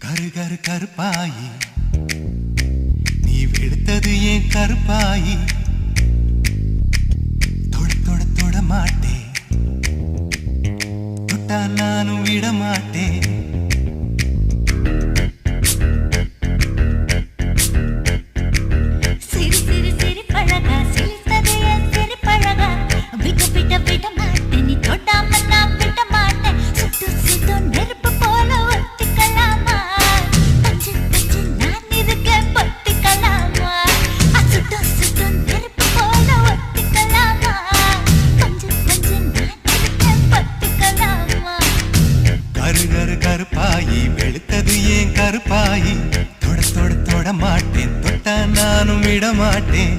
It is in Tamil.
கரு கரு கருப்பாயி நீ வெளுத்தது ஏன் கருப்பாயி தொட தொட தொட மாட்டேன் தொட்டா நானும் விட மாட்டேன் கருப்பாயி வெளுத்தது ஏன் கருப்பாயி தொட தொட தொட மாட்டேன் தொட்டா நானும் விட மாட்டேன்